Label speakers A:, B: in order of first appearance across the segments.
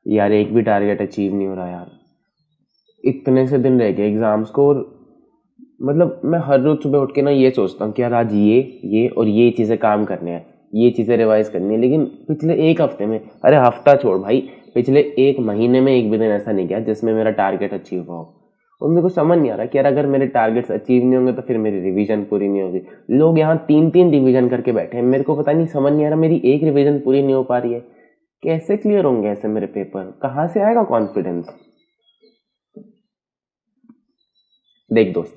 A: यार एक भी टारगेट अचीव नहीं हो रहा यार। इतने से दिन रह गए एग्जाम्स को, और मतलब मैं हर रोज सुबह उठ के ना ये सोचता हूँ कि यार आज ये और ये चीज़ें काम करने हैं, ये चीज़ें रिवाइज करनी है, लेकिन पिछले एक हफ्ते में, अरे हफ्ता छोड़ भाई, पिछले एक महीने में एक भी दिन ऐसा नहीं गया जिसमें मेरा टारगेट अचीव हुआ हो। और मेरे को समझ नहीं आ रहा कि यार अगर मेरे टारगेट्स अचीव नहीं होंगे तो फिर मेरी रिवीजन पूरी नहीं होगी। लोग यहाँ 3-3 रिवीजन करके बैठे हैं, मेरे को पता नहीं, समझ नहीं आ रहा मेरी एक रिवीजन पूरी नहीं हो पा रही है। कैसे क्लियर होंगे ऐसे मेरे पेपर, कहाँ से आएगा कॉन्फिडेंस। देख दोस्त,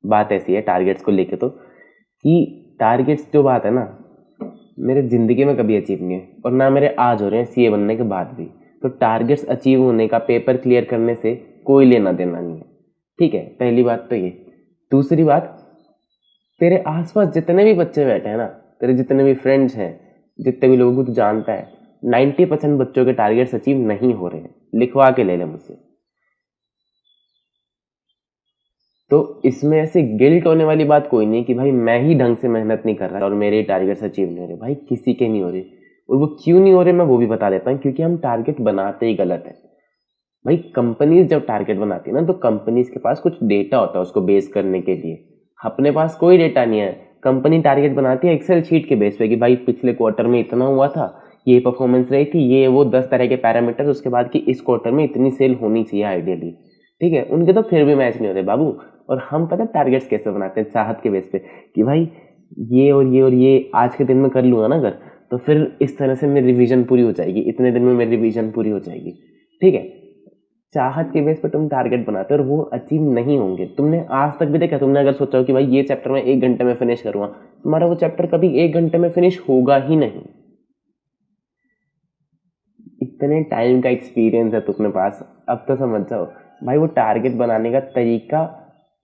A: बात ऐसी है टारगेट्स को लेके तो, कि टारगेट्स जो बात है ना, मेरे ज़िंदगी में कभी अचीव नहीं है और ना मेरे आज हो रहे हैं सीए बनने के बाद भी। तो टारगेट्स अचीव होने का, पेपर क्लियर करने से कोई लेना देना नहीं है। ठीक है, पहली बात तो ये। दूसरी बात, तेरे आसपास जितने भी बच्चे बैठे हैं ना, तेरे जितने भी फ्रेंड्स हैं, जितने भी लोगों को तू जानता है, 90% बच्चों के टारगेट्स अचीव नहीं हो रहे हैं। लिखवा के ले ले मुझसे। तो इसमें ऐसे गिल्ट होने वाली बात कोई नहीं कि भाई मैं ही ढंग से मेहनत नहीं कर रहा और मेरे टारगेट्स अचीव नहीं हो रहे। भाई किसी के नहीं हो रहे, और वो क्यों नहीं हो रहे मैं वो भी बता देता हूँ, क्योंकि हम टारगेट बनाते ही गलत है। भाई कंपनीज जब टारगेट बनाती है ना, तो कंपनीज के पास कुछ डेटा होता है उसको बेस करने के लिए। अपने पास कोई डेटा नहीं है। कंपनी टारगेट बनाती है एक्सेल शीट के बेस पे कि भाई पिछले क्वार्टर में इतना हुआ था, ये परफॉर्मेंस रही थी, ये वो 10 तरह के पैरामीटर, उसके बाद कि इस क्वार्टर में इतनी सेल होनी चाहिए आइडियली। ठीक है, उनके तो फिर भी मैच नहीं होते बाबू। और हम पता टारगेट्स कैसे बनाते हैं, चाहत के बेस पे, कि भाई ये और ये और ये आज के दिन में कर लूंगा ना अगर, तो फिर इस तरह से मेरी रिवीजन पूरी हो जाएगी, इतने दिन में मेरी रिवीजन पूरी हो जाएगी। ठीक है, चाहत के बेस पे तुम टारगेट बनाते हो और वो अचीव नहीं होंगे। तुमने आज तक भी देखा, तुमने अगर सोचा हो कि भाई ये चैप्टर मैं 1 घंटे में फिनिश करूंगा, तुम्हारा वो चैप्टर कभी 1 घंटे में फिनिश होगा ही नहीं। इतने टाइम का एक्सपीरियंस है तुम्हारे पास, अब तो समझ जाओ भाई वो टारगेट बनाने का तरीका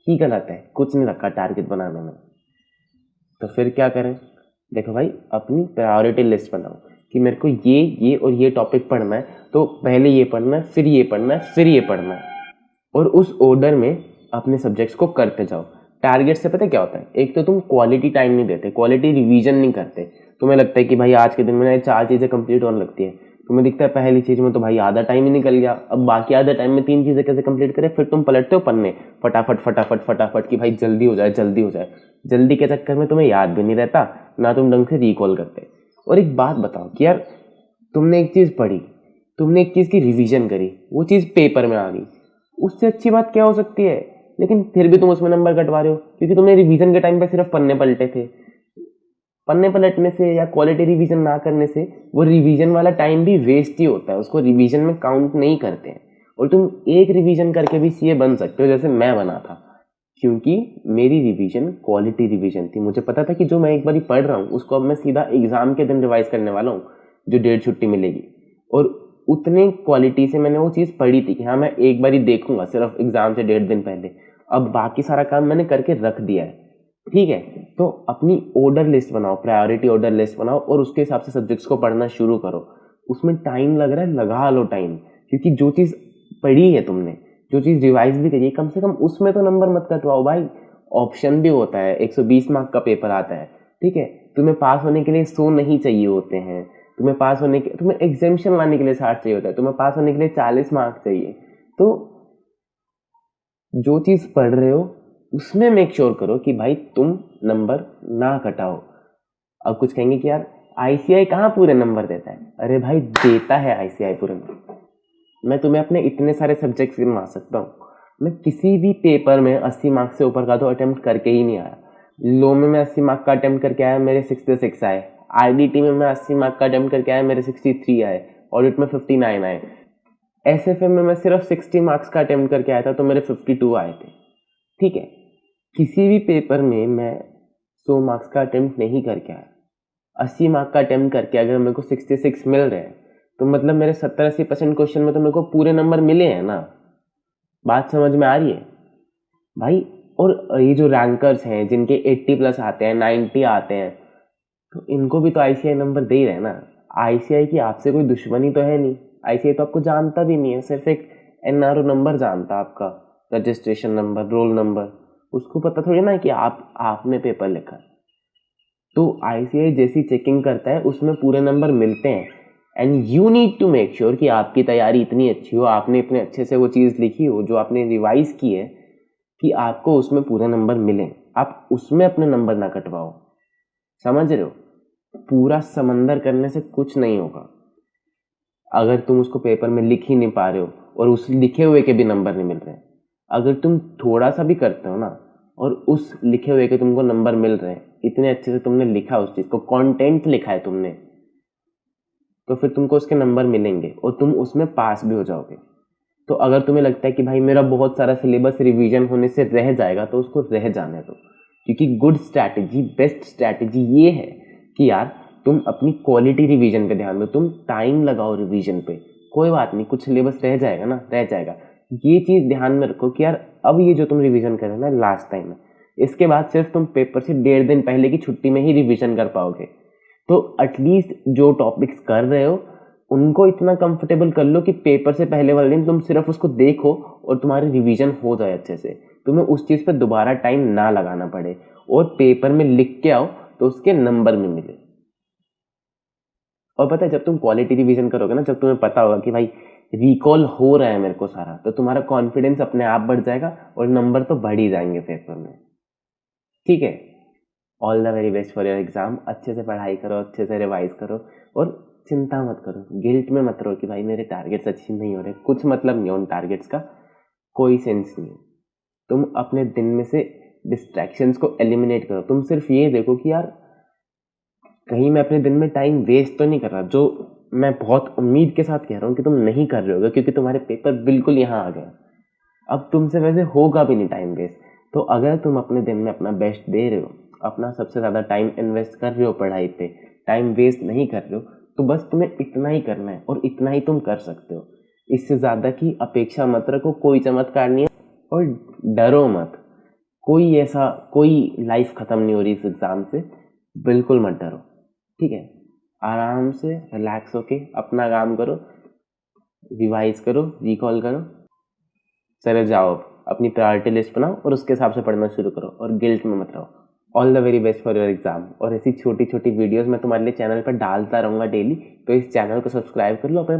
A: ही गलत है, कुछ नहीं रखा टारगेट बनाने में। तो फिर क्या करें। देखो भाई, अपनी प्रायोरिटी लिस्ट बनाओ कि मेरे को ये और ये टॉपिक पढ़ना है, तो पहले ये पढ़ना है, फिर ये पढ़ना है, फिर ये पढ़ना है, और उस ऑर्डर में अपने सब्जेक्ट्स को करते जाओ। टारगेट से पता क्या होता है, एक तो तुम क्वालिटी टाइम नहीं देते, क्वालिटी रिवीजन नहीं करते। तुम्हें लगता है कि भाई आज के दिन में 4 चीज़ें कंप्लीट होने लगती है, तुम्हें दिखता है पहली चीज़ में तो भाई आधा टाइम ही निकल गया, अब बाकी आधा टाइम में 3 चीज़ें कैसे कंप्लीट करें। फिर तुम पलटते हो पन्ने, फटाफट फटाफट फटाफट कि भाई जल्दी हो जाए जल्दी हो जाए। जल्दी के चक्कर में तुम्हें याद भी नहीं रहता, ना तुम ढंग से रिकॉल करते। और एक बात बताओ कि यार तुमने एक चीज़ पढ़ी, तुमने एक चीज़ की रिवीजन करी, वो चीज़ पेपर में आ गई, उससे अच्छी बात क्या हो सकती है। लेकिन फिर भी तुम उसमें नंबर कटवा रहे हो क्योंकि तुमने रिवीजन के टाइम पे सिर्फ पन्ने पलटे थे। पन्ने पलटने से या क्वालिटी रिवीजन ना करने से वो रिवीजन वाला टाइम भी वेस्ट ही होता है, उसको रिवीजन में काउंट नहीं करते हैं। और तुम एक रिवीजन करके भी सीए बन सकते हो जैसे मैं बना था, क्योंकि मेरी रिवीजन क्वालिटी रिवीजन थी। मुझे पता था कि जो मैं एक बारी पढ़ रहा हूँ उसको अब मैं सीधा एग्जाम के दिन रिवाइज करने वाला हूँ, जो 1.5 छुट्टी मिलेगी। और उतने क्वालिटी से मैंने वो चीज़ पढ़ी थी कि हाँ मैं एक बारी देखूंगा सिर्फ एग्जाम से 1.5 दिन पहले। अब बाकी सारा काम मैंने करके रख दिया है। ठीक है, तो अपनी ऑर्डर लिस्ट बनाओ, प्रायोरिटी ऑर्डर लिस्ट बनाओ और उसके हिसाब से सब्जेक्ट्स को पढ़ना शुरू करो। उसमें टाइम लग रहा है, लगा लो टाइम, क्योंकि जो चीज़ पढ़ी है तुमने, जो चीज़ रिवाइज भी करिए, कम से कम उसमें तो नंबर मत कटवाओ भाई। ऑप्शन भी होता है, 120 मार्क का पेपर आता है। ठीक है, तुम्हें पास होने के लिए 100 नहीं चाहिए होते हैं, तुम्हें पास होने के, तुम्हें एग्जामिशन लाने के लिए 60 चाहिए होता है, तुम्हें पास होने के लिए 40 मार्क्स चाहिए। तो जो चीज़ पढ़ रहे हो उसमें मेक श्योर करो कि भाई तुम नंबर ना कटाओ। अब कुछ कहेंगे कि यार आईसीआई कहाँ पूरे नंबर देता है। अरे भाई देता है आईसीआई पूरे नंबर। मैं तुम्हें अपने इतने सारे सब्जेक्ट्स गिनवा सकता हूँ, मैं किसी भी पेपर में 80 मार्क्स से ऊपर का तो अटेम्प्ट करके ही नहीं आया। लो में मैं 80 मार्क का अटेम्प्ट करके आया, मेरे 66 आए। आईडीटी में मैं 80 मार्क का अटेम्प्ट करके आया, मेरे 63 आए। ऑडिट में 59 आए। एसएफएम में मैं सिर्फ 60 मार्क्स का अटेम्प्ट करके आया था तो मेरे 52 आए थे। ठीक है, किसी भी पेपर में मैं 100 मार्क्स का अटेम्प्ट नहीं करके आया। 80 मार्क का अटेम्प्ट करके अगर मेरे को 66 मिल रहे हैं तो मतलब मेरे 70-80% क्वेश्चन में तो मेरे को पूरे नंबर मिले हैं ना। बात समझ में आ रही है भाई। और ये जो रैंकर्स हैं जिनके 80 प्लस आते हैं, 90 आते हैं, तो इनको भी तो आईसीआई नंबर दे ही रहे हैं ना। आईसीआई की आपसे कोई दुश्मनी तो है नहीं, आईसीआई तो आपको जानता भी नहीं है, सिर्फ एक एनआरओ नंबर जानता है, आपका रजिस्ट्रेशन नंबर, रोल नंबर। उसको पता थोड़ी ना कि आपने पेपर लिखा। तो आईसीआई जैसी चेकिंग करता है उसमें पूरे नंबर मिलते हैं। And you need to make sure कि आपकी तैयारी इतनी अच्छी हो, आपने इतने अच्छे से वो चीज़ लिखी हो जो आपने रिवाइज की है कि आपको उसमें पूरे नंबर मिले। आप उसमें अपने नंबर ना कटवाओ, समझ रहे हो? पूरा समंदर करने से कुछ नहीं होगा अगर तुम उसको पेपर में लिख ही नहीं पा रहे हो और उस लिखे हुए के भी नंबर नहीं मिल रहे। अगर तुम थोड़ा सा भी करते हो ना और उस लिखे हुए के तुमको नंबर मिल रहे हैं, इतने अच्छे से तुमने लिखा उस चीज़ को, कंटेंट लिखा है तुमने, तो फिर तुमको उसके नंबर मिलेंगे और तुम उसमें पास भी हो जाओगे। तो अगर तुम्हें लगता है कि भाई मेरा बहुत सारा सिलेबस रिवीजन होने से रह जाएगा, तो उसको रह जाने दो, क्योंकि गुड स्ट्रैटेजी, बेस्ट स्ट्रैटेजी ये है कि यार तुम अपनी क्वालिटी रिवीजन पे ध्यान दो, तुम टाइम लगाओ रिवीजन पे। कोई बात नहीं, कुछ सिलेबस रह जाएगा ना, रह जाएगा। ये चीज़ ध्यान में रखो कि यार अब ये जो तुम रिवीजन कर रहे हो ना लास्ट टाइम में, इसके बाद सिर्फ तुम पेपर से 1.5 दिन पहले की छुट्टी में ही रिवीजन कर पाओगे। तो एटलीस्ट जो टॉपिक्स कर रहे हो उनको इतना कंफर्टेबल कर लो कि पेपर से पहले वाले दिन तुम सिर्फ उसको देखो और तुम्हारी रिवीजन हो जाए अच्छे से, तुम्हें उस चीज़ पे दोबारा टाइम ना लगाना पड़े और पेपर में लिख के आओ तो उसके नंबर में मिले। और पता है, जब तुम क्वालिटी रिवीजन करोगे ना, जब तुम्हें पता होगा कि भाई रिकॉल हो रहा है मेरे को सारा, तो तुम्हारा कॉन्फिडेंस अपने आप बढ़ जाएगा और नंबर तो बढ़ ही जाएंगे पेपर में। ठीक है, all the very best for your exam. अच्छे से पढ़ाई करो, अच्छे से रिवाइज करो और चिंता मत करो, गिल्ट में मत रहो कि भाई मेरे टारगेट्स अचीव नहीं हो रहे। कुछ मतलब नहीं है उन टारगेट्स का, कोई सेंस नहीं है। तुम अपने दिन में से डिस्ट्रैक्शंस को एलिमिनेट करो। तुम सिर्फ ये देखो कि यार कहीं मैं अपने दिन में टाइम वेस्ट तो नहीं कर रहा, जो मैं बहुत उम्मीद के साथ कह रहा हूँ कि तुम नहीं कर रहे होगे, क्योंकि तुम्हारे पेपर बिल्कुल यहाँ आ गए। अब तुमसे वैसे होगा भी नहीं टाइम वेस्ट। तो अगर तुम अपने दिन में अपना बेस्ट दे रहे हो, अपना सबसे ज़्यादा टाइम इन्वेस्ट कर रहे हो पढ़ाई पे, टाइम वेस्ट नहीं कर रहे हो, तो बस तुम्हें इतना ही करना है और इतना ही तुम कर सकते हो। इससे ज़्यादा की अपेक्षा मत रखो, कोई चमत्कार नहीं है। और डरो मत, कोई लाइफ ख़त्म नहीं हो रही इस एग्ज़ाम से, बिल्कुल मत डरो। ठीक है, आराम से रिलैक्स होके अपना काम करो, रिवाइज करो, रिकॉल करो। चले जाओ, अपनी प्रायोरिटी लिस्ट बनाओ और उसके हिसाब से पढ़ना शुरू करो और गिल्ट में मत रहो। All the very best for your exam. और ऐसी छोटी छोटी वीडियोस मैं तुम्हारे लिए चैनल पर डालता रहूँगा डेली, तो इस चैनल को सब्सक्राइब कर लो, अपने